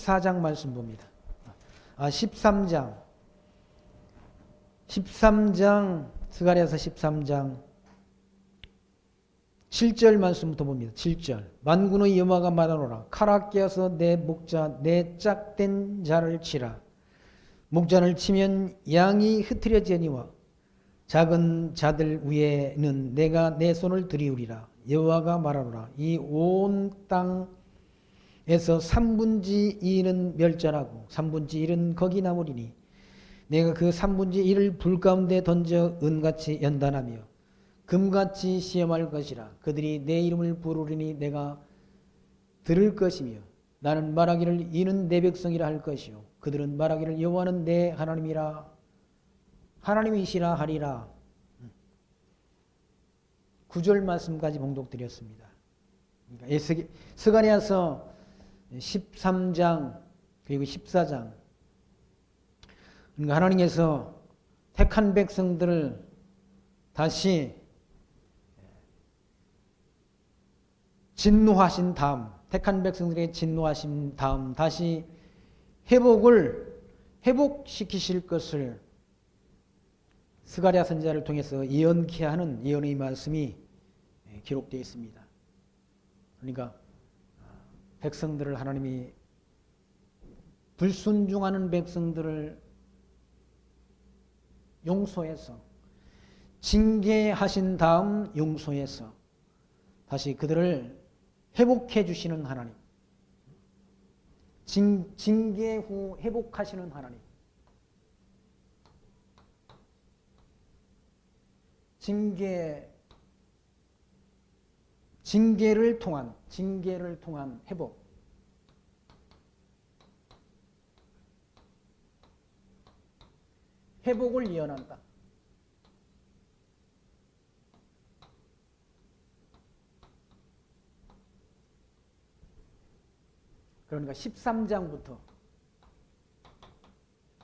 14장 말씀 봅니다. 13장. 13장, 스가랴서 13장 7절 말씀부터 봅니다. 7절. 만군의 여호와가 말하노라. 칼을 깨어서 내 목자, 내 짝된 자를 치라. 목자를 치면 양이 흩어져니와 작은 자들 위에는 내가 내 손을 들이우리라. 여호와가 말하노라. 이 온 땅에서 3분의 2는 멸절하고 3분의 1은 거기 남으리니 내가 그 3분의 1을 불 가운데 던져 은같이 연단하며 금같이 시험할 것이라. 그들이 내 이름을 부르리니 내가 들을 것이며 나는 말하기를 이는 내 백성이라 할 것이요 그들은 말하기를 여호와는 내 하나님이라 하나님이시라 하리라. 9절 말씀까지 봉독드렸습니다. 그러니까 스가랴서 13장 그리고 14장 그러니까 하나님께서 택한 백성들을 다시 진노하신 다음 택한 백성들에게 진노하신 다음 다시 회복시키실 것을 스가랴 선지자를 통해서 예언케 하는 예언의 말씀이 기록되어 있습니다. 그러니까 백성들을 하나님이 불순종하는 백성들을 용서해서 징계하신 다음 용서해서 다시 그들을 회복해 주시는 하나님, 징계 후 회복하시는 하나님, 징계를 통한 회복, 회복을 예언한다. 그러니까 13장부터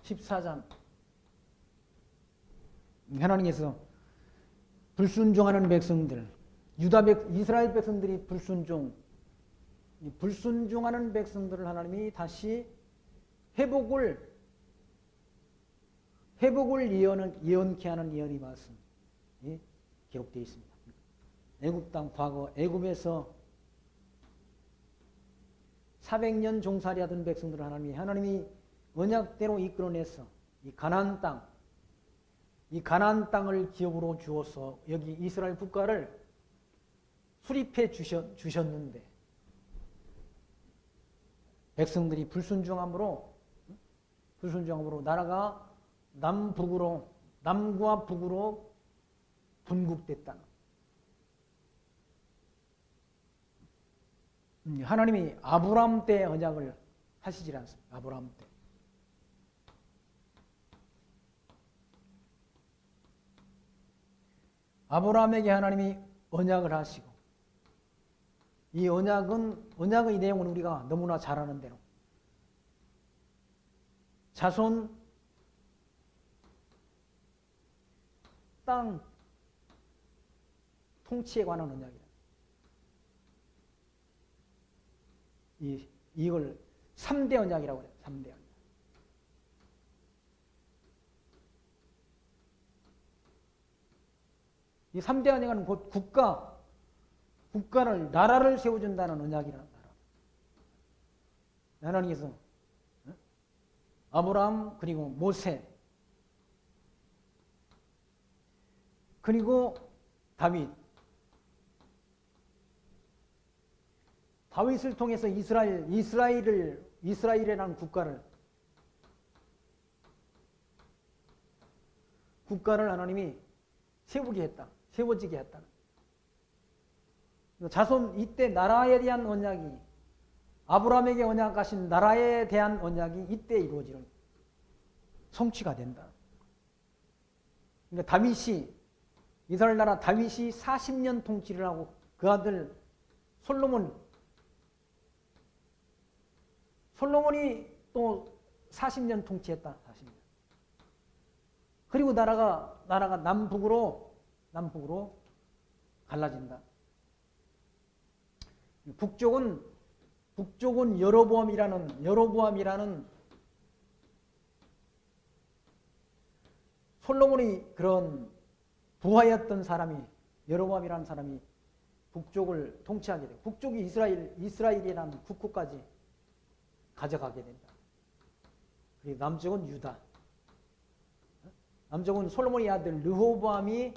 14장 하나님께서 불순종하는 백성들, 이스라엘 백성들이 불순종하는 백성들을 하나님이 다시 회복을 예언케 하는 예언의 말씀이 기록되어 있습니다. 애굽 땅 과거 애굽에서 400년 종살이 하던 백성들을 하나님이 언약대로 이끌어내서 이 가나안 땅을 기업으로 주어서 여기 이스라엘 국가를 수립해 주셨는데 백성들이 불순종함으로 나라가 남과 북으로 분국됐다. 하나님이 아브라함 때 언약을 하시질 않습니다. 아브라함 때. 아브라함에게 하나님이 언약을 하시고 이 언약의 내용은 우리가 너무나 잘 아는 대로 자손 땅 통치에 관한 언약이다. 이걸 3대 언약이라고 해요. 3대 언약. 이 3대 언약은 곧 나라를 세워준다는 언약이라는 나라. 하나님께서 아브라함 그리고 모세 그리고 다윗을 통해서 이스라엘이라는 국가를 하나님이 세워지게 했다. 자손 이때 나라에 대한 언약이 아브라함에게 언약하신 나라에 대한 언약이 이때 이루어지는 성취가 된다. 그러니까 이스라엘 나라 다윗이 40년 통치를 하고 그 아들 솔로몬이 또 40년 통치했다. 40년. 그리고 나라가 남북으로 갈라진다. 북쪽은 북쪽은 여로보암이라는 솔로몬이 그런 부하였던 사람이, 여로보암이라는 사람이 북쪽을 통치하게 돼. 북쪽이 이스라엘이라는 국호까지 가져가게 된다. 그리고 남쪽은 유다. 남쪽은 솔로몬의 아들 르호보암이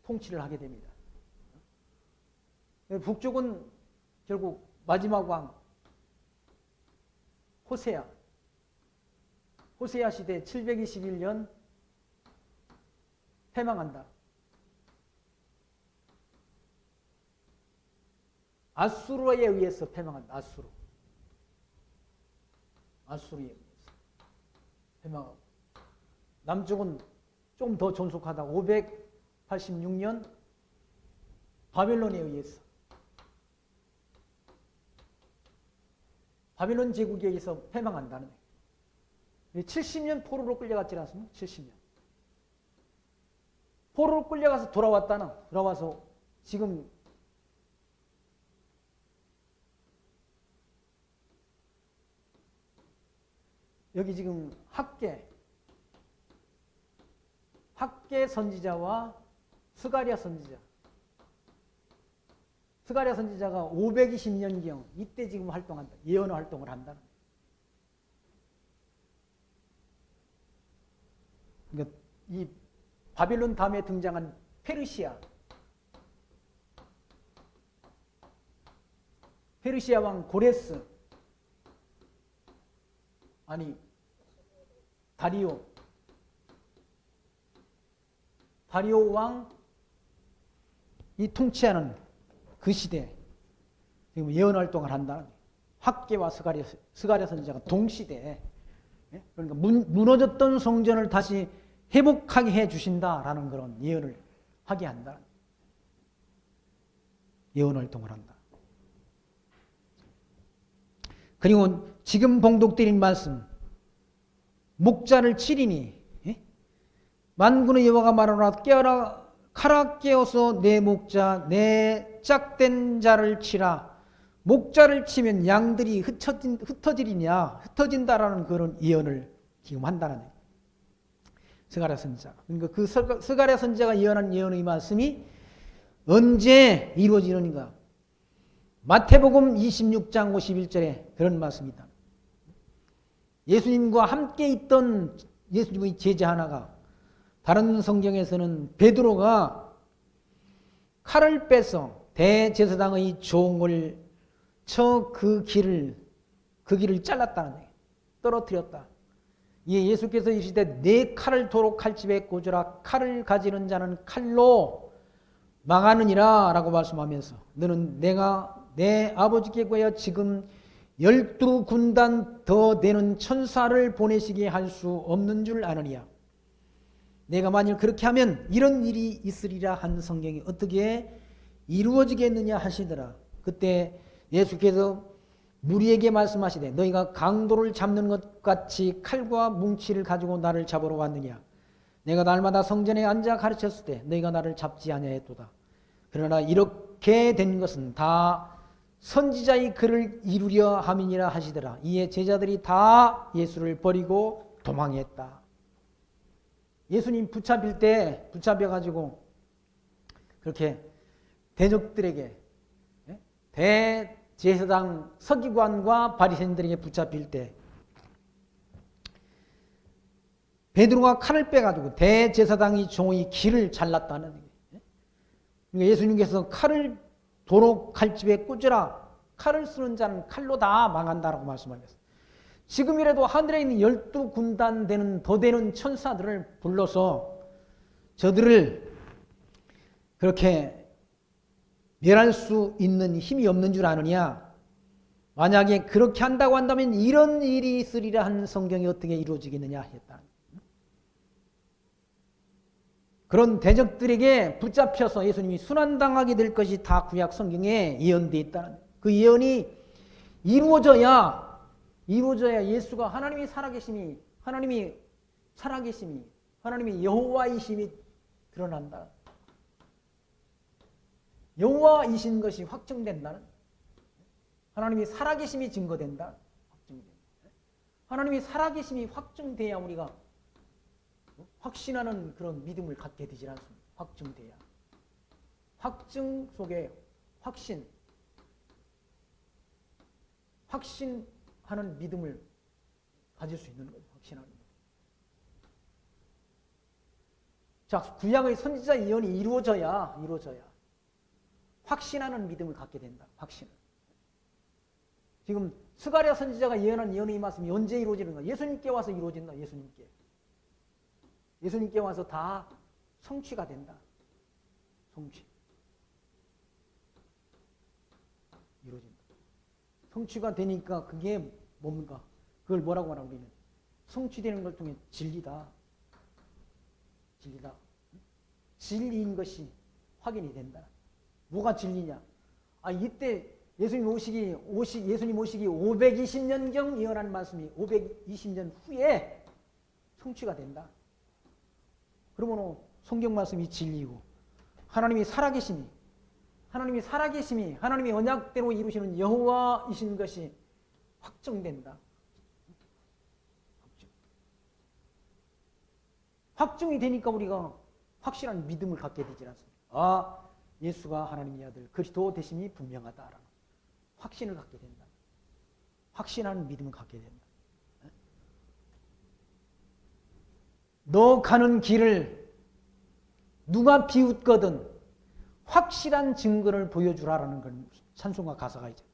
통치를 하게 됩니다. 북쪽은 결국 마지막 왕 호세아 시대 721년 패망한다. 아수르에 의해서 패망한다. 아수르에 의해서 패망하고, 남쪽은 좀 더 존속하다. 586년 바벨론에 의해서, 바벨론 제국에 의해서 패망한다는 거예요. 70년 포로로 끌려갔지 않습니까? 70년. 포로로 끌려가서 돌아와서 지금 여기 지금 학계 선지자와 스가랴 선지자가 520년경 이때 지금 활동한다. 예언 활동을 한다는 거예요. 그러니까 이 바빌론 다음에 등장한 페르시아 왕 고레스, 다리오 왕이 통치하는 그 시대 지금 예언 활동을 한다는 거예요. 학계와 스가랴 선지자가 동시대에, 그러니까 무너졌던 성전을 다시 회복하게 해 주신다라는 그런 예언을 하게 한다. 예언 활동을 한다. 그리고 지금 봉독드린 말씀, 목자를 치리니, 만군의 여호와가 말하노라, 깨어라, 칼아 깨어서 내 목자, 내 짝된 자를 치라. 목자를 치면 양들이 흩어진다라는 그런 예언을 지금 한다는 거예요. 스가랴 선지자. 그러니까 그 스가랴 선지자가 예언한 예언의 말씀이 언제 이루어지는가? 마태복음 26장 51절에 그런 말씀이다. 예수님과 함께 있던 예수님의 제자 하나가, 다른 성경에서는 베드로가 칼을 빼서 대제사장의 종을 쳐 그 길을 잘랐다는 거예요. 떨어뜨렸다. 이에 예수께서 이르시되 내 칼을 도로 칼집에 꽂으라. 칼을 가지는 자는 칼로 망하느니라 라고 말씀하면서, 너는 내가 내 아버지께 구하여 지금 12군단 더 되는 천사를 보내시게 할 수 없는 줄 아느냐. 내가 만일 그렇게 하면 이런 일이 있으리라 한 성경이 어떻게 이루어지겠느냐 하시더라. 그때 예수께서 무리에게 말씀하시되 너희가 강도를 잡는 것 같이 칼과 뭉치를 가지고 나를 잡으러 왔느냐. 내가 날마다 성전에 앉아 가르쳤을 때 너희가 나를 잡지 아니하였도다. 그러나 이렇게 된 것은 다 선지자의 글을 이루려 함이니라 하시더라. 이에 제자들이 다 예수를 버리고 도망했다. 예수님 붙잡혀가지고 그렇게 대적들에게, 대제사장 서기관과 바리새인들에게 붙잡힐 때 베드로가 칼을 빼가지고 대제사장의 종의 길을 잘랐다는 거예요. 그러니까 예수님께서 칼을 도로 칼집에 꽂으라. 칼을 쓰는 자는 칼로 다 망한다라고 말씀하셨어요. 지금이라도 하늘에 있는 12군단 되는 더 되는 천사들을 불러서 저들을 그렇게 멸할 수 있는 힘이 없는 줄 아느냐. 만약에 그렇게 한다고 한다면 이런 일이 있으리라 한 성경이 어떻게 이루어지겠느냐 했다. 그런 대적들에게 붙잡혀서 예수님이 순환당하게 될 것이 다 구약 성경에 예언되어 있다는, 그 예언이 이루어져야 예수가 하나님이 살아계심이, 하나님이 여호와이심이 드러난다. 여호와이신 것이 확증된다는, 하나님이 살아계심이 증거된다. 확증된다. 하나님이 살아계심이 확증돼야 우리가 확신하는 그런 믿음을 갖게 되지 않습니다. 확증돼야. 확증 속에 확신하는 믿음을 가질 수 있는 거예요. 확신하는 믿음. 자, 구약의 선지자 예언이 이루어져야 확신하는 믿음을 갖게 된다. 확신. 지금 스가랴 선지자가 예언한 예언의 말씀이 언제 이루어지는가? 예수님께 와서 이루어진다. 예수님께 와서 다 성취가 된다. 성취. 이루어진다. 성취가 되니까 그게 뭡니까? 그걸 뭐라고 말하고 우리는? 성취되는 걸 통해 진리다. 진리인 것이 확인이 된다. 뭐가 진리냐? 이때 예수님 오시기 520년경 예언한 말씀이 520년 후에 성취가 된다. 그러면 성경 말씀이 진리고 하나님이 살아계심이 하나님의 언약대로 이루시는 여호와이신 것이 확정된다. 확정이 되니까 우리가 확실한 믿음을 갖게 되지 않습니까? 예수가 하나님의 아들 그리스도 되심이 분명하다라는 확신을 갖게 된다. 확신하는 믿음을 갖게 된다. 너 가는 길을 누가 비웃거든 확실한 증거를 보여주라라는 건 찬송가 가사가 있죠.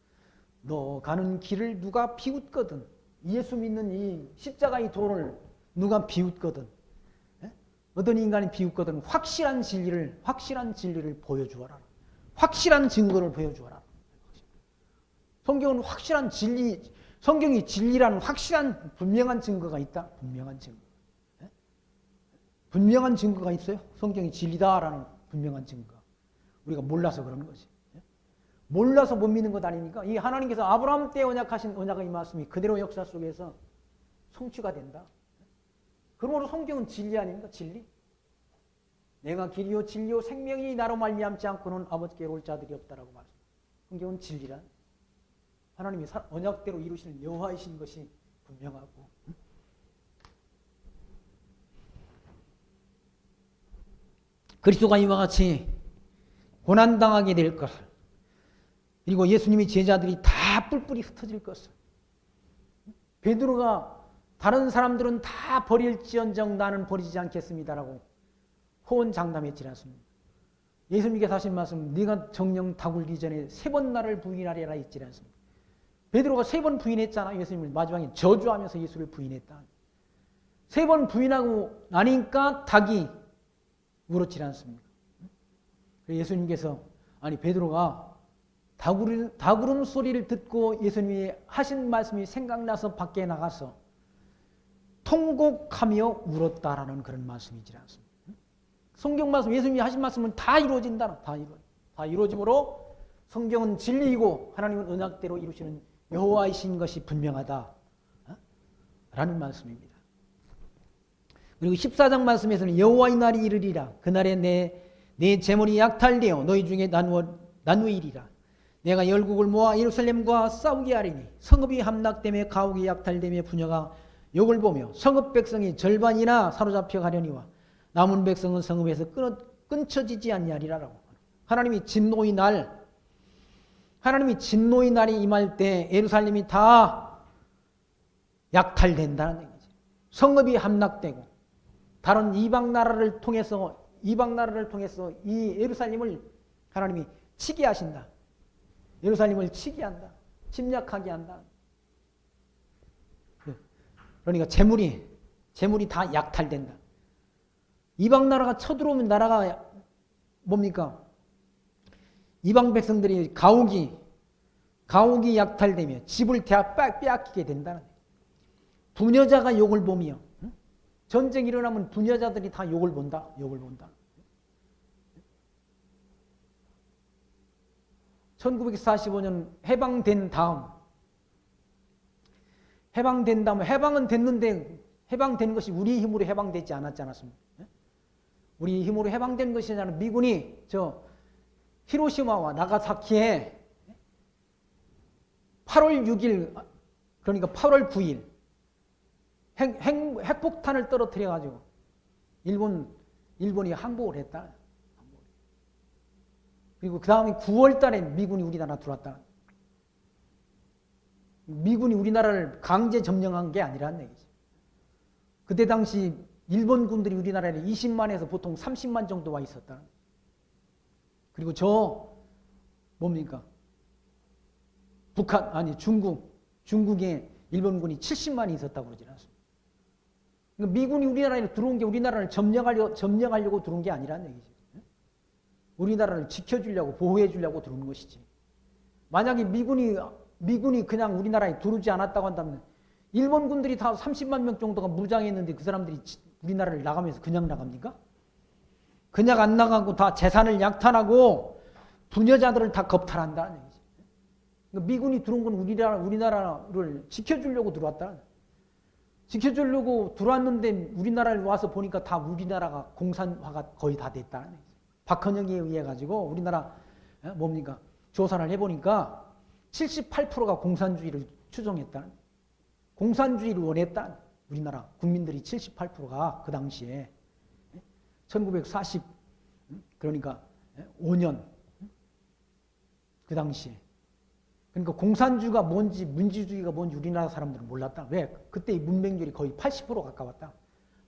너 가는 길을 누가 비웃거든, 예수 믿는 이 십자가의 도를 누가 비웃거든, 어떤 인간이 비웃거든 확실한 진리를 보여주어라. 확실한 증거를 보여주어라. 성경은 확실한 진리, 성경이 진리라는 확실한 분명한 증거가 있다. 분명한 증거가 있어요. 성경이 진리다라는 분명한 증거. 우리가 몰라서 그러는 거지. 몰라서 못 믿는 것 아닙니까? 이 하나님께서 아브라함 때 언약하신 언약의 말씀이 그대로 역사 속에서 성취가 된다. 그러므로 성경은 진리 아닙니까? 진리. 내가 길이요 진리요 생명이 나로 말미암지 않고는 아버지께로 올 자들이 없다라고 말합니다. 성경은 진리란 하나님이 언약대로 이루시는 여호와이신 것이 분명하고, 그리스도가 이와 같이 고난당하게 될 것을, 그리고 예수님의 제자들이 다 뿔뿔이 흩어질 것을, 베드로가 다른 사람들은 다 버릴지언정 나는 버리지 않겠습니다라고 호언장담했지 않습니까? 예수님께서 하신 말씀, 네가 정령 다굴기 전에 3번 나를 부인하리라 했지 않습니까? 베드로가 3번 부인했잖아. 예수님을 마지막에 저주하면서 예수를 부인했다. 3번 부인하고 나니까 닭이 울었지 않습니까? 예수님께서 베드로가 닭 울음 소리를 듣고 예수님이 하신 말씀이 생각나서 밖에 나가서 통곡하며 울었다라는 그런 말씀이지 않습니까? 성경 말씀, 예수님이 하신 말씀은 다 이루어진다. 다 이루어지므로 성경은 진리이고 하나님은 언약대로 이루시는 여호와이신 것이 분명하다 라는 말씀입니다. 그리고 14장 말씀에서는 여호와의 날이 이르리라. 그날에 내 재물이 약탈되어 너희 중에 나누이리라. 내가 열국을 모아 예루살렘과 싸우게 하리니 성읍이 함락되며 가옥이 약탈되며 부녀가 욕을 보며 성읍 백성이 절반이나 사로잡혀 가려니와 남은 백성은 성읍에서 끊쳐지지 않냐리라라고. 하나님이 진노의 날이 임할 때 예루살렘이 다 약탈된다는 얘기죠. 성읍이 함락되고 다른 이방 나라를 통해서 이 예루살렘을 하나님이 치게 하신다. 예루살렘을 치게 한다. 침략하게 한다. 그러니까 재물이 다 약탈된다. 이방 나라가 쳐들어오면 나라가 뭡니까? 이방 백성들이 가옥이 약탈되며 집을 다 빼앗기게 된다는 거예요. 부녀자가 욕을 보며, 전쟁이 일어나면 부녀자들이 다 욕을 본다. 1945년 해방된 다음 해방은 됐는데 해방된 것이 우리 힘으로 해방되지 않았지 않았습니까? 우리 힘으로 해방된 것이 아니라 미군이 히로시마와 나가사키에 8월 6일 그러니까 8월 9일 핵폭탄을 떨어뜨려 가지고 일본이 항복을 했다. 그리고 그 다음에 9월 달에 미군이 우리나라 들어왔다. 미군이 우리나라를 강제 점령한 게 아니라는 얘기지. 그때 당시 일본 군들이 우리나라에 20만에서 보통 30만 정도 와 있었다. 그리고 뭡니까? 중국에 일본군이 70만이 있었다고 그러지 않습니까? 그러니까 미군이 우리나라에 들어온 게 우리나라를 점령하려고 들어온 게 아니라는 얘기지. 우리나라를 지켜주려고 보호해주려고 들어온 것이지. 만약에 미군이 그냥 우리나라에 들어오지 않았다고 한다면 일본 군들이 다 30만 명 정도가 무장했는데 그 사람들이 우리나라를 나가면서 그냥 나갑니까? 그냥 안 나가고 다 재산을 약탈하고 부녀자들을 다 겁탈한다는 얘기지. 그러니까 미군이 들어온 건 우리나라를 지켜주려고 들어왔다. 지켜주려고 들어왔는데 우리나라에 와서 보니까 다 우리나라가 공산화가 거의 다 됐다는 얘기지. 박헌영에 의해 가지고 우리나라 조사를 해보니까 78%가 공산주의를 추종했다. 공산주의를 원했다. 우리나라 국민들이 78%가 그 당시에 1940 그러니까 5년 그 당시에 그러니까 공산주의가 뭔지 민주주의가 뭔지 우리나라 사람들은 몰랐다. 왜? 그때 문맹률이 거의 80% 가까웠다.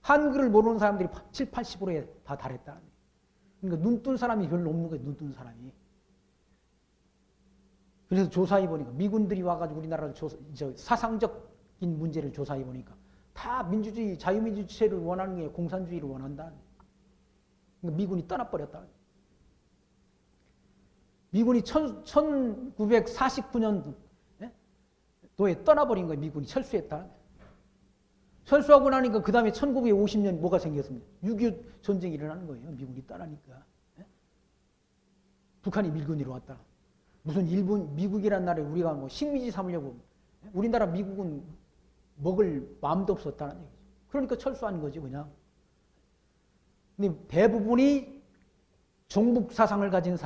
한글을 모르는 사람들이 7, 80%에 다 달했다. 그러니까 눈뜬 사람이 별로 없는 거예요. 눈뜬 사람이. 그래서 조사해 보니까 미군들이 와가지고 우리나라를 사상적인 문제를 조사해 보니까 다 민주주의, 자유민주체를 원하는 게 공산주의를 원한다. 그러니까 미군이 떠나버렸다. 미군이 1949년도에 떠나버린 거예요. 미군이 철수했다. 철수하고 나니까 그 다음에 1950년 뭐가 생겼습니까? 6.25 전쟁이 일어나는 거예요. 미군이 떠나니까. 북한이 밀군으로 왔다. 무슨 미국이란 나라에 우리가 뭐 식민지 삼으려고 우리나라 미국은 먹을 마음도 없었다는 얘기죠. 그러니까 철수한 거지 그냥. 근데 대부분이 종북 사상을 가진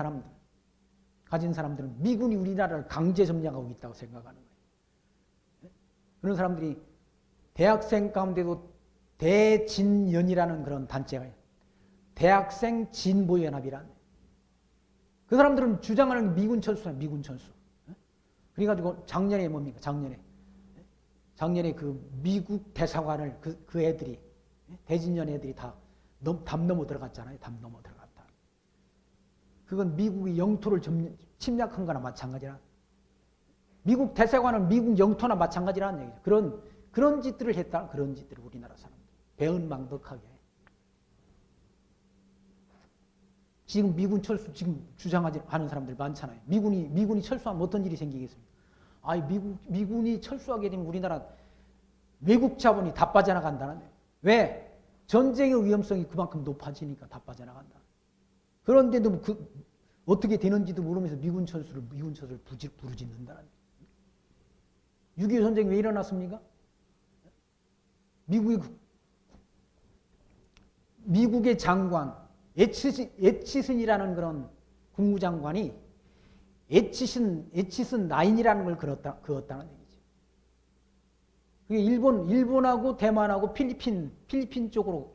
사람들은 미군이 우리나라를 강제 점령하고 있다고 생각하는 거예요. 그런 사람들이 대학생 가운데도 대진연이라는 그런 단체가 있어요. 대학생 진보연합이라는. 그 사람들은 주장하는 미군 철수야, 미군 철수. 그래가지고 작년에 작년에 그 미국 대사관을 그 애들이 대진연 애들이 다 담 넘어 들어갔잖아요. 담 넘어 들어갔다. 그건 미국의 영토를 침략한 거나 마찬가지라. 미국 대사관은 미국 영토나 마찬가지라는 얘기죠. 그런 짓들을 했다. 그런 짓들을 우리나라 사람들. 배은망덕하게. 지금 미군 철수 지금 주장하는 사람들 많잖아요. 미군이 철수하면 어떤 일이 생기겠습니까? 미군이 철수하게 되면 우리나라 외국 자본이 다 빠져나간다는 거예요. 왜? 전쟁의 위험성이 그만큼 높아지니까 다 빠져나간다. 그런데도 어떻게 되는지도 모르면서 미군 철수를 부르짖는다는 거예요. 6.25 전쟁이 왜 일어났습니까? 미국의 장관 에치슨이라는 그런 국무장관이 에치슨 9이라는 걸 그었다는 얘기죠. 그게 일본하고 대만하고 필리핀 쪽으로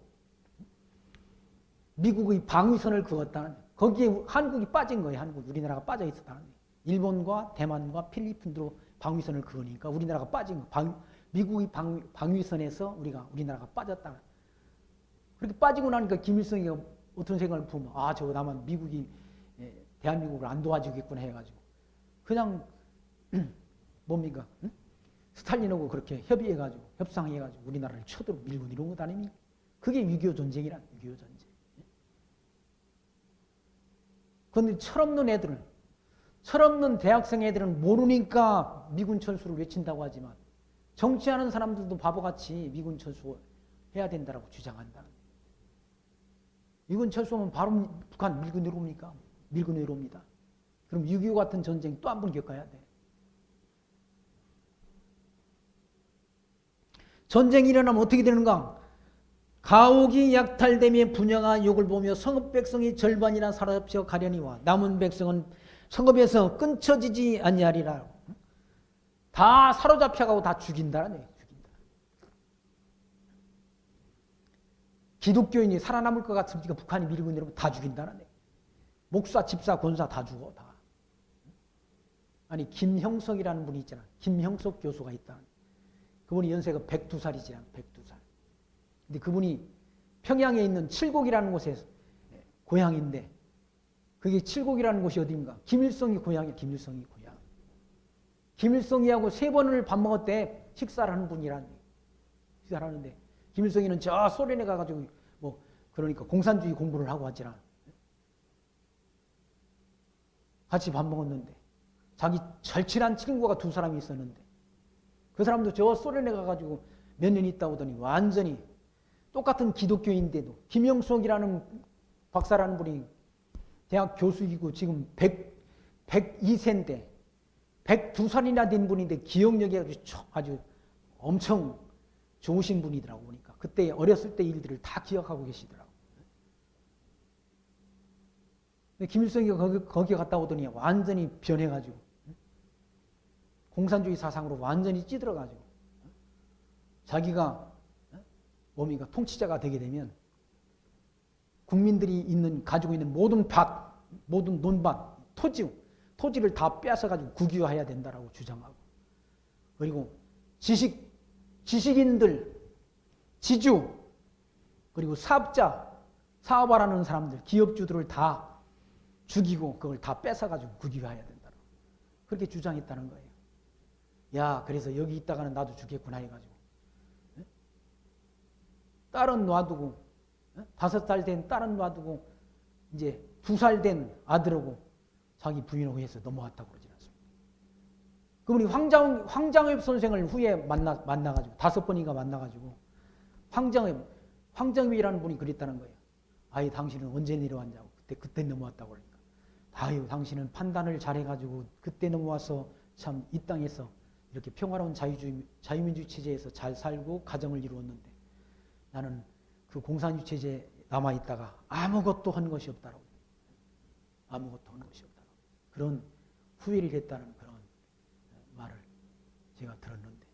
미국의 방위선을 그었다는 거기에 한국이 빠진 거예요. 우리나라가 빠져 있었다는 거예요. 일본과 대만과 필리핀으로 방위선을 그으니까 우리나라가 빠진 거. 미국의 방위선에서 우리나라가 빠졌다. 그렇게 빠지고 나니까 김일성이 어떤 생각을 품어. 저거 나만 미국이 대한민국을 안 도와주겠구나 해가지고 그냥 뭡니까? 응? 스탈린하고 그렇게 협상해가지고 우리나라를 쳐들어 밀고 이런 것 아닙니까? 그게 6.25 전쟁이란 6.25 전쟁. 그런데 철없는 대학생 애들은 모르니까 미군 철수를 외친다고 하지만 정치하는 사람들도 바보같이 미군 철수해야 된다고 주장한다. 미군 철수하면 바로 북한 밀고 내려옵니까? 밀고 내려옵니다. 그럼 6.25 같은 전쟁 또 한 번 겪어야 돼. 전쟁이 일어나면 어떻게 되는가? 가옥이 약탈되며 분야가 욕을 보며 성읍 백성이 절반이나 사로잡혀 가려니와 남은 백성은 성읍에서 끊쳐지지 아니하리라. 다 사로잡혀가고 다 죽인다는 얘기예요. 죽인다. 기독교인이 살아남을 것 같으니까 북한이 밀고 내려오면 다 죽인다는 얘기예요. 목사, 집사, 권사 다 죽어. 다. 아니 김형석이라는 분이 있잖아. 김형석 교수가 있다. 그분이 연세가 102살이지. 102살. 근데 그분이 평양에 있는 칠곡이라는 곳에 고향인데 그게 칠곡이라는 곳이 어디인가? 김일성이 고향이야. 김일성이 고향. 김일성이하고 3번을 밥 먹었대. 식사를 하는 분이란. 식사를 하는데 김일성이는 저 소련에 가가지고 뭐 그러니까 공산주의 공부를 하고 왔잖아. 같이 밥 먹었는데 자기 절친한 친구가 2사람이 있었는데 그 사람도 저 소련에 가가지고 몇 년 있다 오더니 완전히 똑같은 기독교인데도 김영석이라는 박사라는 분이 대학 교수이고 지금 102세인데 102살이나 된 분인데 기억력이 아주 엄청 좋으신 분이더라고 보니까 그때 어렸을 때 일들을 다 기억하고 계시더라고. 근데 김일성이 거기 갔다 오더니 완전히 변해가지고 공산주의 사상으로 완전히 찌들어가지고 자기가 뭡니까 통치자가 되게 되면 국민들이 가지고 있는 모든 밭, 모든 논밭, 토지를 다 뺏어가지고 국유화해야 된다라고 주장하고 그리고 지식인들, 지주, 그리고 사업자, 사업하라는 사람들, 기업주들을 다 죽이고 그걸 다 뺏어가지고 국유화해야 된다라고 그렇게 주장했다는 거예요. 야, 그래서 여기 있다가는 나도 죽겠구나 해가지고 딸은 놔두고 5살 된 딸은 놔두고 이제 2살 된 아들하고 자기 부인하고 해서 넘어왔다고 그러지 않습니까? 그분이 황장엽 선생을 후에 만나가지고 5번인가 만나가지고 황장엽이라는 분이 그랬다는 거예요. 아이 당신은 언제 내려왔냐고 그때 넘어왔다고 그러니까 아유 당신은 판단을 잘해가지고 그때 넘어와서 참 이 땅에서 이렇게 평화로운 자유민주주의 체제에서 잘 살고 가정을 이루었는데 나는 그 공산주의 체제에 남아있다가 아무것도 한 것이 없다라고. 아무것도 한 것이 없다라고. 그런 후회를 했다는 그런 말을 제가 들었는데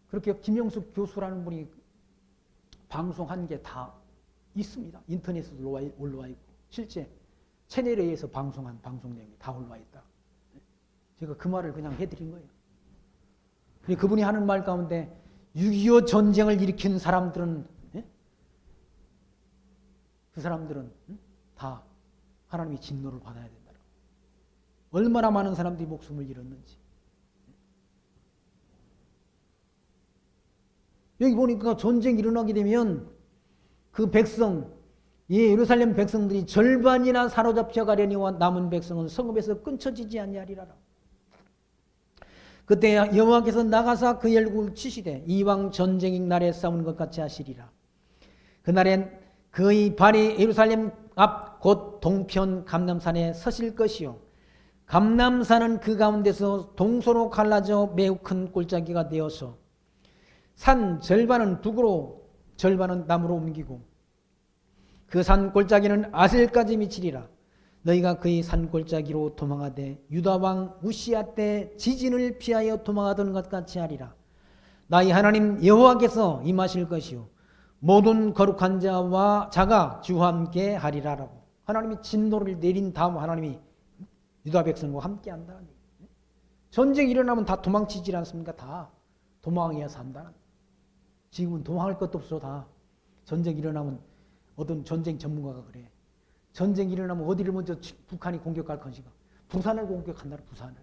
그렇게 김영숙 교수라는 분이 방송한 게 다 있습니다. 인터넷에도 올라와 있고 실제 채널에 의해서 방송한 방송 내용이 다 올라와 있다. 제가 그 말을 그냥 해드린 거예요. 그분이 하는 말 가운데 6.25 전쟁을 일으킨 사람들은 그 사람들은 다 하나님의 진노를 받아야 된다. 얼마나 많은 사람들이 목숨을 잃었는지. 여기 보니까 전쟁이 일어나게 되면 그 백성, 예루살렘 백성들이 절반이나 사로잡혀 가려니와 남은 백성은 성읍에서 끊쳐지지 아니하리라. 그때 여호와께서 나가사 그의 얼굴을 치시되 이왕 전쟁의 날에 싸우는 것 같이 하시리라. 그날엔 그의 발이 예루살렘 앞 곧 동편 감람산에 서실 것이요 감람산은 그 가운데서 동서로 갈라져 매우 큰 골짜기가 되어서 산 절반은 북으로 절반은 남으로 옮기고 그 산 골짜기는 아셀까지 미치리라. 너희가 그의 산 골짜기로 도망하되 유다왕 우시야 때 지진을 피하여 도망하던 것 같이 하리라. 나의 하나님 여호와께서 임하실 것이요 모든 거룩한 자가 주와 함께 하리라라고. 하나님이 진노를 내린 다음 하나님이 유다 백성과 함께 한다. 전쟁이 일어나면 다 도망치지 않습니까? 다 도망해야 산다. 지금은 도망할 것도 없어. 다 전쟁이 일어나면 어떤 전쟁 전문가가 그래. 전쟁이 일어나면 어디를 먼저 북한이 공격할 것인가? 부산을 공격한다. 부산을.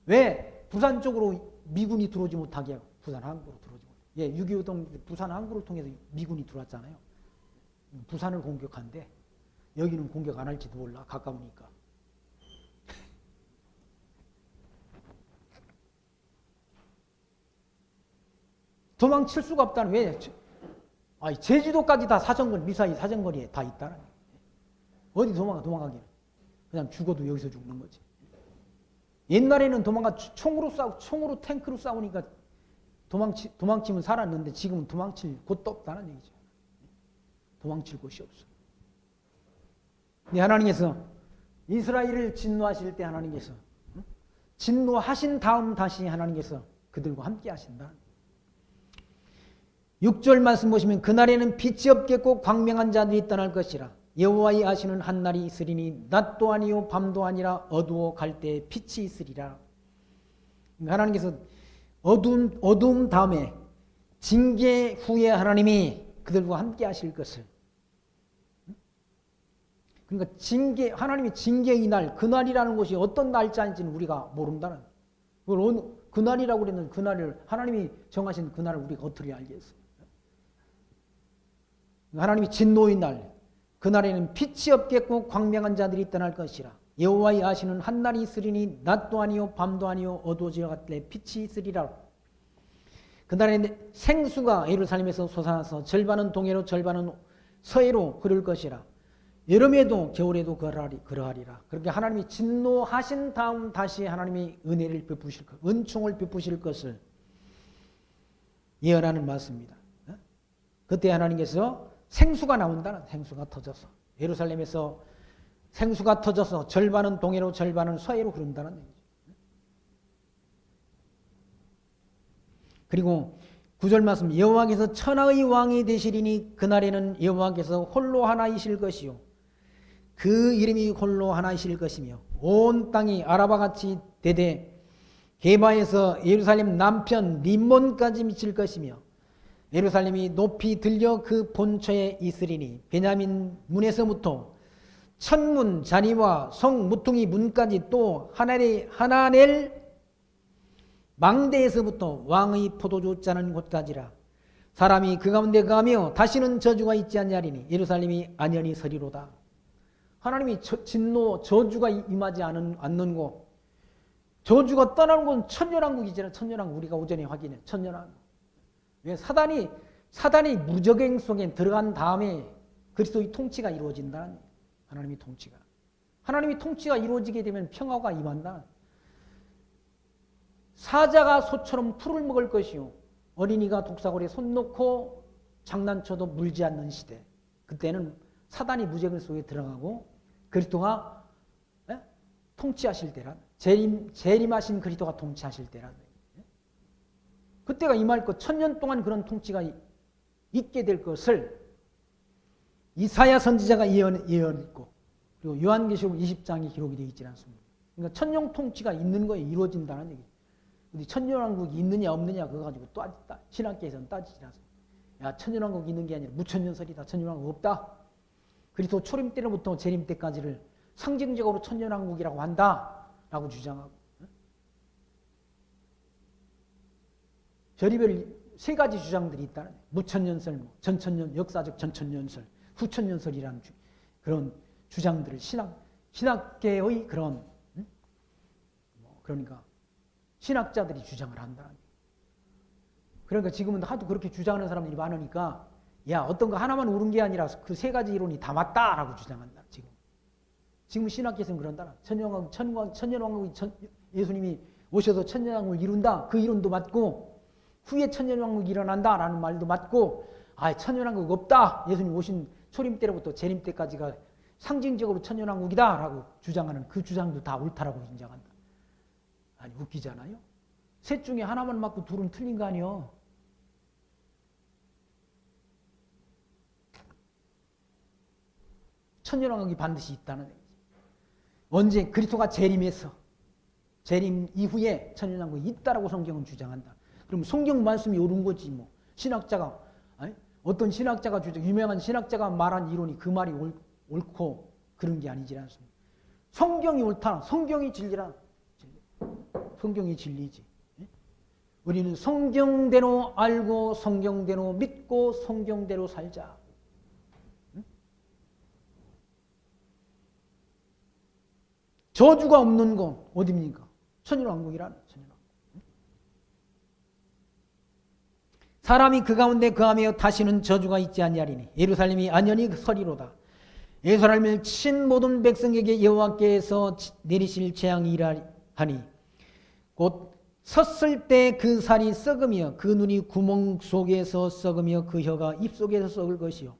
왜? 부산 쪽으로 미군이 들어오지 못하게 하고 부산 항구로 들어오지 못하게. 6.25동 부산 항구를 통해서 미군이 들어왔잖아요. 부산을 공격한대. 여기는 공격 안 할지도 몰라. 가까우니까. 도망칠 수가 없다는. 왜? 제주도까지 다 미사일 사정거리에 다 있다는. 어디 도망가기는. 그냥 죽어도 여기서 죽는 거지. 옛날에는 총으로 탱크로 싸우니까 도망치면 살았는데 지금은 도망칠 곳도 없다는 얘기죠. 도망칠 곳이 없어. 근데 하나님께서 이스라엘을 진노하실 때 하나님께서 진노하신 다음 다시 하나님께서 그들과 함께 하신다. 6절 말씀 보시면 그날에는 빛이 없겠고 광명한 자들이 떠날 것이라. 여호와의 아시는 한 날이 있으리니 낮도 아니요 밤도 아니라 어두워 갈 때에 빛이 있으리라. 하나님께서 어두움 다음에 징계 후에 하나님이 그들과 함께 하실 것을, 그러니까 하나님이 징계의 날, 그날이라는 것이 어떤 날짜인지는 우리가 모른다는, 그날이라고 그랬는데 그날을 하나님이 정하신 그날을 우리가 어떻게 알겠어요? 하나님이 진노의 날, 그날에는 빛이 없겠고 광명한 자들이 떠날 것이라. 여호와의 아시는 한 날이 있으리니 낮도 아니요 밤도 아니요 어두워져 갈 때 빛이 있으리라. 그날에 생수가 예루살렘에서 솟아나서 절반은 동해로 절반은 서해로 흐를 것이라. 여름에도 겨울에도 그러하리라. 그렇게 하나님이 진노하신 다음 다시 하나님이 은혜를 베푸실 것, 은총을 베푸실 것을 예언하는 말씀입니다. 그때 하나님께서 생수가 나온다는, 생수가 터져서 예루살렘에서 생수가 터져서 절반은 동해로 절반은 서해로 흐른다는 얘기죠. 그리고 9절 말씀, 여호와께서 천하의 왕이 되시리니 그날에는 여호와께서 홀로 하나이실 것이요 그 이름이 홀로 하나이실 것이며 온 땅이 아라바같이 되되 게바에서 예루살렘 남편 림몬까지 미칠 것이며 예루살렘이 높이 들려 그 본처에 있으리니 베냐민 문에서부터 천문 자리와 성 무퉁이 문까지 또 하나넬 망대에서부터 왕의 포도주 짜는 곳까지라. 사람이 그 가운데 가며 다시는 저주가 있지 않냐리니 예루살렘이 안연히 서리로다. 하나님이 진노 저주가 임하지 않는 곳, 저주가 떠나는 곳은 천년왕국이잖아요. 천년왕국 우리가 오전에 확인해. 천년왕국. 왜? 사단이 무적행 속에 들어간 다음에 그리스도의 통치가 이루어진다는, 하나님의 통치가. 하나님의 통치가 이루어지게 되면 평화가 임한다. 사자가 소처럼 풀을 먹을 것이요 어린이가 독사골에 손 놓고 장난쳐도 물지 않는 시대. 그때는 사단이 무적행 속에 들어가고 그리스도가 통치하실 때란, 재림하신 그리스도가 통치하실 때란. 그때가 임할 것, 천년 동안 그런 통치가 있게 될 것을 이사야 선지자가 예언했고, 그리고 요한계시록 20장에 기록이 되어 있지 않습니까? 그러니까 천년 통치가 있는 거에 이루어진다는 얘기죠. 근데 천년왕국이 있느냐 없느냐 그거 가지고 또 신학계에서는 따지지 않습니다. 야, 천년왕국이 있는 게 아니라 무천년설이다. 천년왕국 없다. 그리스도 초림 때로부터 재림 때까지를 상징적으로 천년왕국이라고 한다라고 주장하고, 별의별 세 가지 주장들이 있다는 거예요. 무천년설, 전천년, 역사적 전천년설, 후천년설이라는 그런 주장들을 신학계의 그런, 그러니까 신학자들이 주장을 한다는 거예요. 그러니까 지금은 하도 그렇게 주장하는 사람들이 많으니까, 야, 어떤 거 하나만 옳은 게 아니라 그 세 가지 이론이 다 맞다라고 주장한다. 지금 신학계에서는 그런다. 천년왕국이 예수님이 오셔서 천년왕국을 이룬다. 그 이론도 맞고, 후에 천년왕국이 일어난다라는 말도 맞고, 천년왕국 없다. 예수님 오신 초림 때로부터 재림 때까지가 상징적으로 천년왕국이다라고 주장하는 그 주장도 다 옳다라고 인정한다. 아니, 웃기잖아요. 셋 중에 하나만 맞고 둘은 틀린 거 아니요. 천년왕국이 반드시 있다는 얘기죠. 언제? 그리스도가 재림해서, 재림 이후에 천년왕국이 있다라고 성경은 주장한다. 그럼 성경 말씀이 옳은 거지 뭐. 신학자가, 어떤 신학자가 유명한 신학자가 말한 이론이 그 말이 옳고 그런 게 아니지 않습니까? 성경이 옳다. 성경이 진리라. 성경이 진리지. 우리는 성경대로 알고 성경대로 믿고 성경대로 살자. 저주가 없는 곳 어디입니까? 천년왕국이라는 천년왕국. 사람이 그 가운데 거하며 다시는 저주가 있지 아니하리니 예루살렘이 안연히 서리로다. 예루살렘을 친 모든 백성에게 여호와께서 내리실 재앙이 하니 곧 섰을 때 그 살이 썩으며 그 눈이 구멍 속에서 썩으며 그 혀가 입 속에서 썩을 것이요.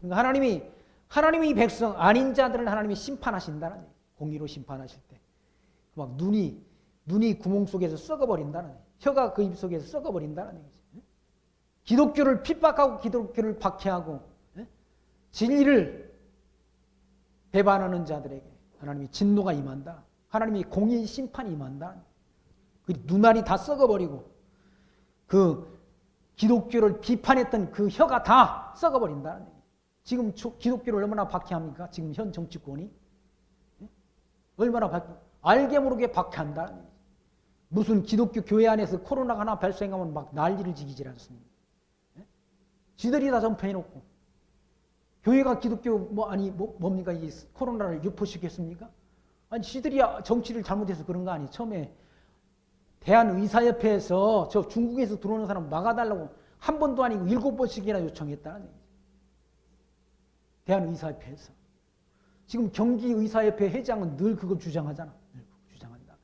그러니까 하나님이 백성 아닌 자들을 하나님이 심판하신다는 얘기. 공의로 심판하실 때. 막 눈이 구멍 속에서 썩어버린다는 얘기. 혀가 그 입 속에서 썩어버린다는 얘기죠. 기독교를 핍박하고 기독교를 박해하고 진리를 배반하는 자들에게 하나님이 진노가 임한다. 하나님이 공의 심판이 임한다. 그 눈알이 다 썩어버리고 그 기독교를 비판했던 그 혀가 다 썩어버린다는 얘기예요. 지금 기독교를 얼마나 박해합니까? 지금 현 정치권이 얼마나 알게 모르게 박해한다는 얘기죠. 무슨 기독교 교회 안에서 코로나가 하나 발생하면 막 난리를 지기질 않습니다. 지들이 다 전파해놓고 교회가 기독교 뭡니까? 이 코로나를 유포시켰습니까? 아니 지들이 정치를 잘못해서 그런 거 아니에요. 처음에 대한의사협회에서 저 중국에서 들어오는 사람 막아달라고 한 번도 아니고 7번씩이나 요청했다는 얘기죠. 대한의사협회에서. 지금 경기의사협회 회장은 늘 그걸 주장하잖아. 늘 그걸 주장한다.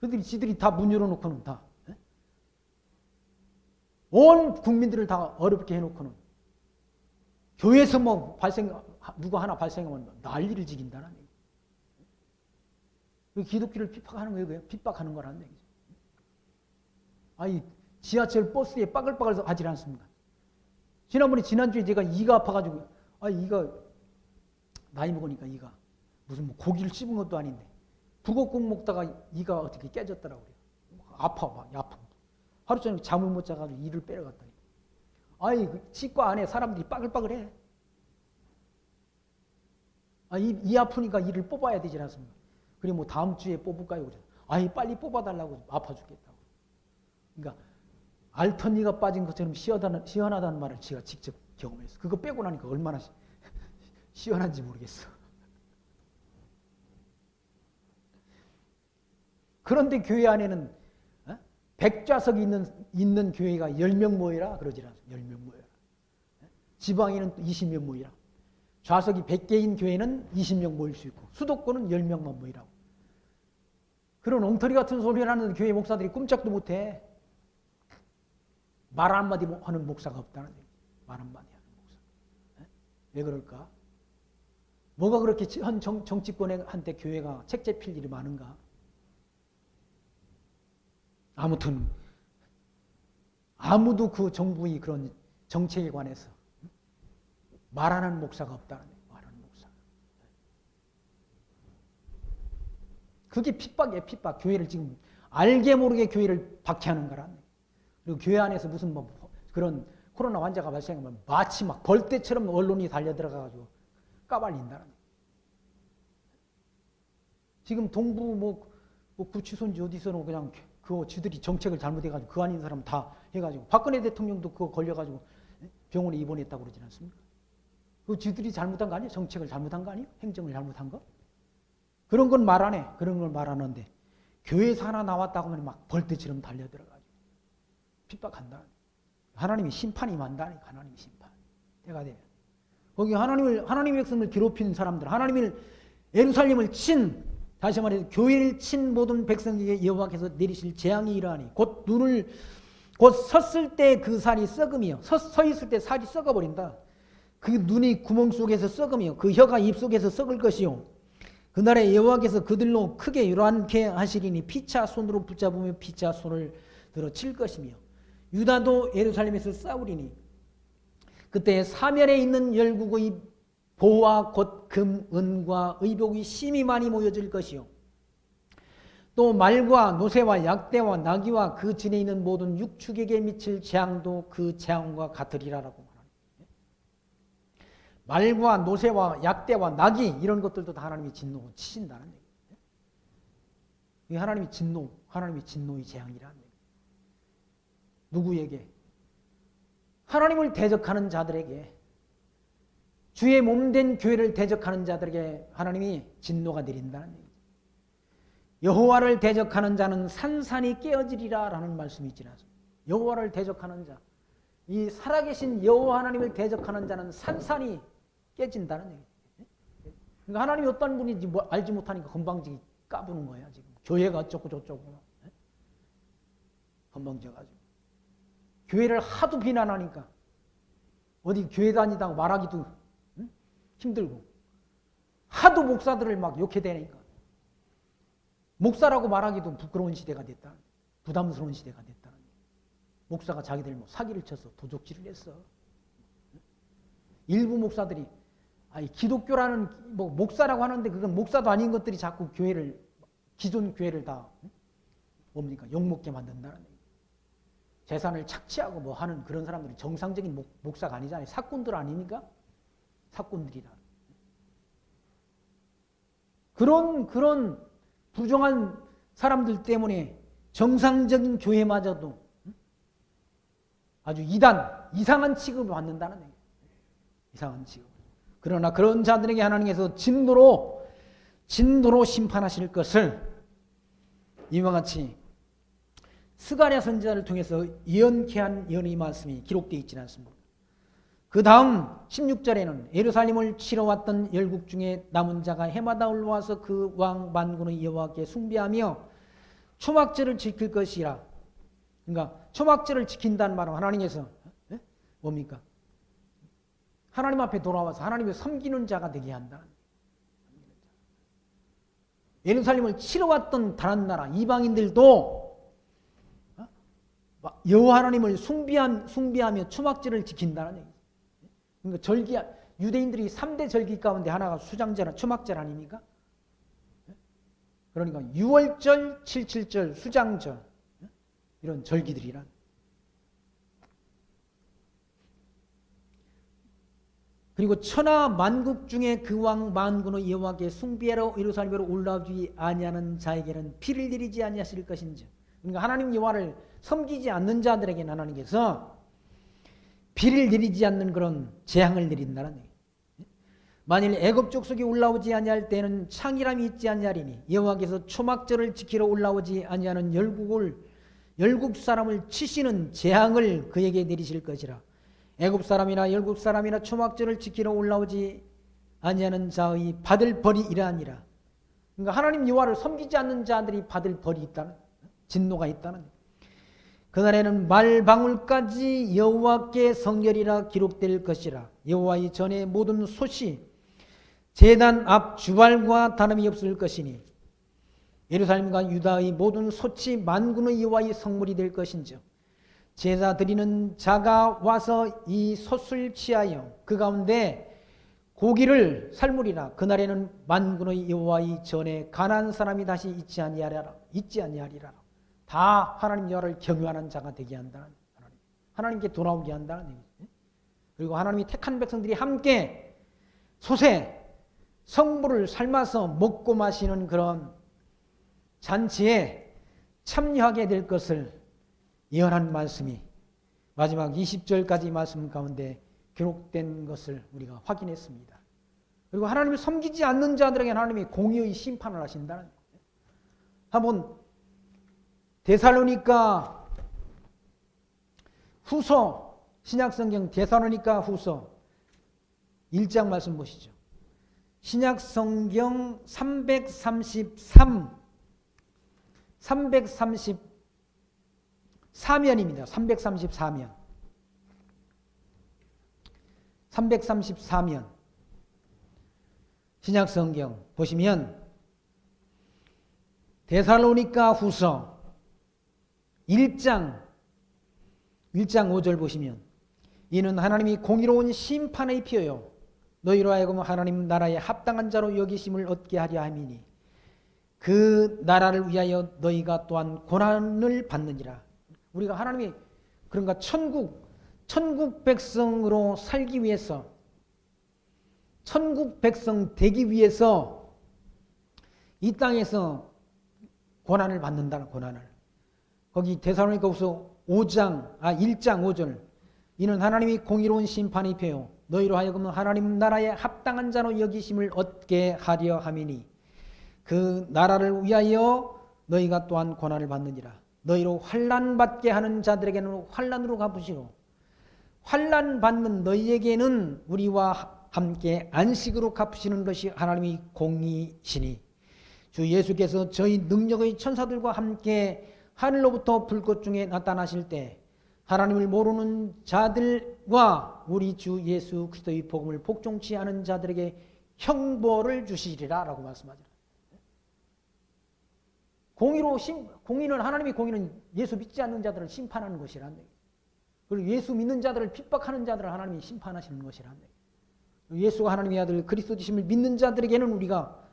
그들이 지들이 다 문 열어놓고는 다 온 국민들을 다 어렵게 해놓고는 교회에서 뭐 누가 하나 발생하면 난리를 지긴다는 얘기. 기독교를 핍박하는 거예요. 그냥 핍박하는 거라는 얘기죠. 아니 지하철 버스에 빠글빠글 하질 않습니다. 지난주에 제가 이가 아파가지고 이가 나이 먹으니까 이가 무슨 뭐 고기를 씹은 것도 아닌데 북엇국 먹다가 이가 어떻게 깨졌더라고요. 아파 막 아파. 하루 종일 잠을 못 자가지고 이를 빼러갔더니 그 치과 안에 사람들이 빠글빠글해. 이 아프니까 이를 뽑아야 되지 않습니까? 그래 뭐 다음 주에 뽑을까요? 그래. 빨리 뽑아달라고 아파 죽겠다고. 그러니까 앓던 이가 빠진 것처럼 시원하다는 말을 제가 직접 경험했어. 그거 빼고 나니까 얼마나 시원한지 모르겠어. 그런데 교회 안에는 100좌석이 있는 교회가 10명 모이라 그러질 않습니다. 10명 모여라. 지방에는 20명 모이라. 좌석이 100개인 교회는 20명 모일 수 있고 수도권은 10명만 모이라고. 그런 엉터리 같은 소리를 하는 교회 목사들이 꿈쩍도 못해. 말 한마디 하는 목사가 없다는 얘기. 말 한마디 하는 목사. 왜 그럴까? 뭐가 그렇게 현 정치권한테 교회가 책제 필 일이 많은가? 아무튼 아무도 그 정부의 그런 정책에 관해서 말하는 목사가 없다는 얘기예요. 말하는 목사. 그게 핍박이에요. 핍박. 교회를 지금 알게 모르게 교회를 박해하는 거라는 얘기예요. 그리고 교회 안에서 무슨 그런 코로나 환자가 발생하면 마치 막 벌떼처럼 언론이 달려들어가지고 까발린다는 얘기예요. 지금 동부 구치소인지 어디서는 그냥 지들이 정책을 잘못해가지고 그 아닌 사람 다 해가지고 박근혜 대통령도 그거 걸려가지고 병원에 입원했다고 그러지 않습니까? 그 지들이 잘못한 거 아니에요? 정책을 잘못한 거 아니에요? 행정을 잘못한 거? 그런 건 말 안 해. 그런 걸 말 안 하는데 교회에서 하나 나왔다고 하면 막 벌떼처럼 달려들어가지고 핍박한다. 하나님이 심판이 임한다니까. 하나님이 심판. 때가 되면 거기 하나님의 백성을 괴롭힌 사람들, 하나님을 예루살렘을 다시 말해서 교회를 친 모든 백성에게 여호와께서 내리실 재앙이 이러하니 곧 섰을 때 그 살이 썩으며 서 있을 때 살이 썩어버린다. 그 눈이 구멍 속에서 썩으며 그 혀가 입 속에서 썩을 것이요. 그날에 여호와께서 그들로 크게 요란케 하시리니 피차 손으로 붙잡으며 피차 손을 들어 칠 것이며 유다도 예루살렘에서 싸우리니 그때 사면에 있는 열국의 보화 곧 금, 은과 의복이 심히 많이 모여질 것이요. 또 말과 노새와 약대와 나귀와 그 진에 있는 모든 육축에게 미칠 재앙도 그 재앙과 같으리라라고 말합니다. 말과 노새와 약대와 나귀 이런 것들도 다 하나님이 진노 치신다는 얘기예요. 이 하나님이 진노의 재앙이라는 얘기예요. 누구에게? 하나님을 대적하는 자들에게, 주의 몸된 교회를 대적하는 자들에게 하나님이 진노가 내린다는 얘기죠. 여호와를 대적하는 자는 산산이 깨어지리라 라는 말씀이 있지 않습니까? 여호와를 대적하는 자, 이 살아계신 여호와 하나님을 대적하는 자는 산산이 깨진다는 얘기죠. 그러니까 하나님이 어떤 분인지 알지 못하니까 건방지게 까부는 거야. 지금 교회가 어쩌고 저쩌고 건방져가지고 교회를 하도 비난하니까 어디 교회 다니다가 말하기도 힘들고 하도 목사들을 막 욕해대니까 목사라고 말하기도 부끄러운 시대가 됐다. 부담스러운 시대가 됐다. 목사가 자기들 뭐 사기를 쳐서 도적질을 했어. 일부 목사들이 기독교라는 뭐 목사라고 하는데 그건 목사도 아닌 것들이 자꾸 교회를 기존 교회를 다 뭡니까 욕먹게 만든다는 얘기. 재산을 착취하고 뭐 하는 그런 사람들이 정상적인 목사가 아니잖아요. 사꾼들 아닙니까? 사꾼들이라. 그런 부정한 사람들 때문에 정상적인 교회마저도 아주 이상한 취급을 받는다는 얘기예요. 이상한 취급. 그러나 그런 자들에게 하나님께서 진노로 심판하실 것을 이와 같이 스가랴 선지자를 통해서 예언케 한 예언의 말씀이 기록되어 있지는 않습니다. 그 다음 16절에는 예루살렘을 치러 왔던 열국 중에 남은 자가 해마다 올라와서 그 왕 만군의 여호와께 숭배하며 초막절을 지킬 것이라. 그러니까 초막절을 지킨다는 말은 하나님께서 뭡니까? 하나님 앞에 돌아와서 하나님을 섬기는 자가 되게 한다. 예루살렘을 치러 왔던 다른 나라 이방인들도 여호와 하나님을 숭배하며 초막절을 지킨다는 얘기죠. 그러니까 유대인들이 3대 절기 가운데 하나가 수장절, 초막절 아닙니까? 그러니까 6월절, 7.7절, 수장절 이런 절기들이란. 그리고 천하 만국 중에 그 왕 만군의 여호와께 숭배하러 예루살렘으로 올라오지 아니하는 자에게는 피를 내리지 아니하실 것인지. 그러니까 하나님 여호와를 섬기지 않는 자들에게는 하나님께서 비를 내리지 않는 그런 재앙을 내린다는 얘기예요. 만일 애굽 족속이 올라오지 아니할 때는 창이람이 있지 아니하리니 여호와께서 초막절을 지키러 올라오지 아니하는 열국 사람을 치시는 재앙을 그에게 내리실 것이라. 애굽 사람이나 열국 사람이나 초막절을 지키러 올라오지 아니하는 자의 받을 벌이 이러하니라. 그러니까 하나님 여호와를 섬기지 않는 자들이 받을 벌이 있다는, 진노가 있다는. 그날에는 말방울까지 여호와께 성결이라 기록될 것이라. 여호와의 전에 모든 솥이 제단 앞 주발과 다름이 없을 것이니 예루살렘과 유다의 모든 솥이 만군의 여호와의 성물이 될 것인즉 제사 드리는 자가 와서 이 솥을 취하여 그 가운데 고기를 삶으리라. 그날에는 만군의 여호와의 전에 가난한 사람이 다시 있지 아니하리라. 다 하나님 여호와를 경외하는 자가 되게 한다는, 하나님께 돌아오게 한다는 얘기죠. 그리고 하나님이 택한 백성들이 함께 솥에 성물을 삶아서 먹고 마시는 그런 잔치에 참여하게 될 것을 예언한 말씀이 마지막 20절까지 말씀 가운데 기록된 것을 우리가 확인했습니다. 그리고 하나님을 섬기지 않는 자들에게 하나님이 공의의 심판을 하신다는 거예요. 한번 데살로니가 후서, 신약성경 데살로니가 후서 1장 말씀 보시죠. 신약성경 333면입니다. 334면. 334면. 신약성경 보시면 데살로니가 후서 1장 5절 보시면 이는 하나님이 공의로운 심판의 피여요 너희로 하여금 하나님 나라에 합당한 자로 여기심을 얻게 하려 함이니 그 나라를 위하여 너희가 또한 고난을 받느니라. 우리가 하나님이 그런가 천국 백성으로 살기 위해서, 천국 백성 되기 위해서 이 땅에서 고난을 받는다는, 고난을. 거기 데살로니가후서 1장 5절 이는 하나님이 공의로운 심판의 표요 너희로 하여금 하나님 나라에 합당한 자로 여기심을 얻게 하려 함이니 그 나라를 위하여 너희가 또한 고난을 받느니라. 너희로 환난 받게 하는 자들에게는 환난으로 갚으시고 환난 받는 너희에게는 우리와 함께 안식으로 갚으시는 것이 하나님의 공의시니 주 예수께서 저희 능력의 천사들과 함께 하늘로부터 불꽃 중에 나타나실 때 하나님을 모르는 자들과 우리 주 예수 그리스도의 복음을 복종치 않은 자들에게 형벌을 주시리라 라고 말씀하죠. 공의는 하나님의 공의는 예수 믿지 않는 자들을 심판하는 것이란 얘기예요. 그리고 예수 믿는 자들을 핍박하는 자들을 하나님이 심판하시는 것이란 얘기예요. 예수가 하나님의 아들 그리스도이심을 믿는 자들에게는 우리가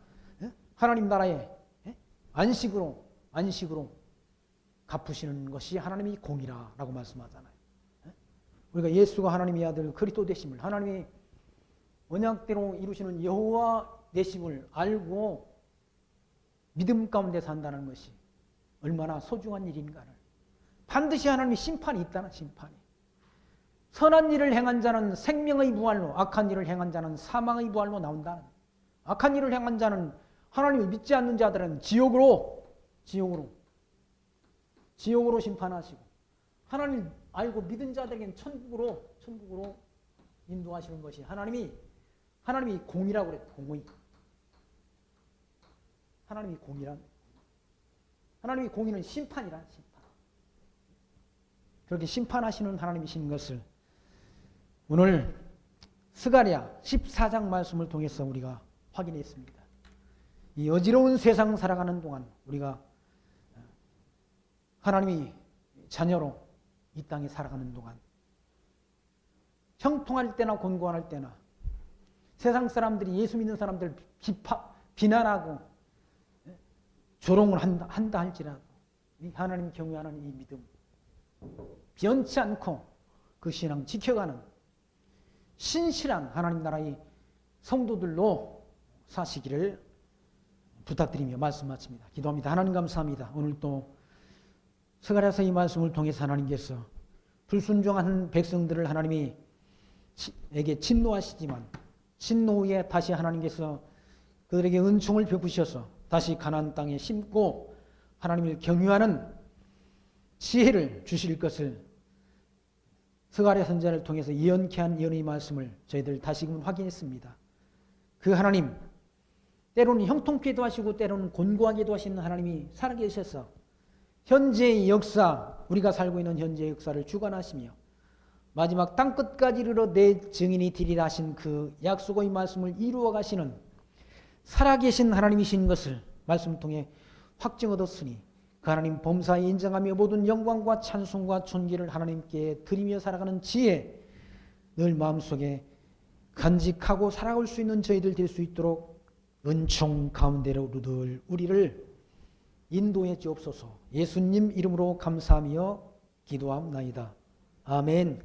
하나님 나라의 안식으로 갚으시는 것이 하나님의 공의라고 말씀하잖아요. 우리가 예수가 하나님의 아들 그리스도 되심을 하나님의 언약대로 이루시는 여호와 되심을 알고 믿음 가운데 산다는 것이 얼마나 소중한 일인가를 반드시 하나님의 심판이 있다는 심판이 선한 일을 행한 자는 생명의 부활로 악한 일을 행한 자는 사망의 부활로 나온다는 악한 일을 행한 자는 하나님을 믿지 않는 자들은 지옥으로 심판하시고 하나님 알고 믿은 자들에게는 천국으로 인도하시는 것이 하나님이 공이라고 그래요. 공의. 하나님이 공이란 하나님의 공의는 심판이란 심판. 그렇게 심판하시는 하나님이신 것을 오늘 스가랴 14장 말씀을 통해서 우리가 확인했습니다. 이 어지러운 세상 살아가는 동안 우리가 하나님의 자녀로 이 땅에 살아가는 동안 형통할 때나 곤고할 때나 세상 사람들이 예수 믿는 사람들 비난하고 조롱을 한다 할지라도 하나님 경외하는 이 믿음 변치 않고 그 신앙 지켜가는 신실한 하나님 나라의 성도들로 사시기를 부탁드리며 말씀 마칩니다. 기도합니다. 하나님 감사합니다. 오늘 또 스가랴서 이 말씀을 통해서 하나님께서 불순종한 백성들을 하나님이 에게 진노하시지만 진노 후에 다시 하나님께서 그들에게 은총을 베푸셔서 다시 가나안 땅에 심고 하나님을 경유하는 지혜를 주실 것을 스가랴 선지자를 통해서 예언케 한 예언의 말씀을 저희들 다시금 확인했습니다. 그 하나님 때로는 형통케도 하시고 때로는 곤고하게도 하시는 하나님이 살아계셔서 현재의 역사 우리가 살고 있는 현재의 역사를 주관하시며 마지막 땅끝까지 이르러 내 증인이 되리라 하신 그 약속의 말씀을 이루어 가시는 살아계신 하나님이신 것을 말씀 통해 확증 얻었으니 그 하나님 범사에 인정하며 모든 영광과 찬송과 존귀를 하나님께 드리며 살아가는 지혜 늘 마음속에 간직하고 살아갈 수 있는 저희들 될 수 있도록 은총 가운데로 늘 우리를 인도해 주옵소서. 예수님 이름으로 감사하며 기도합나이다. 아멘.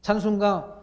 찬송가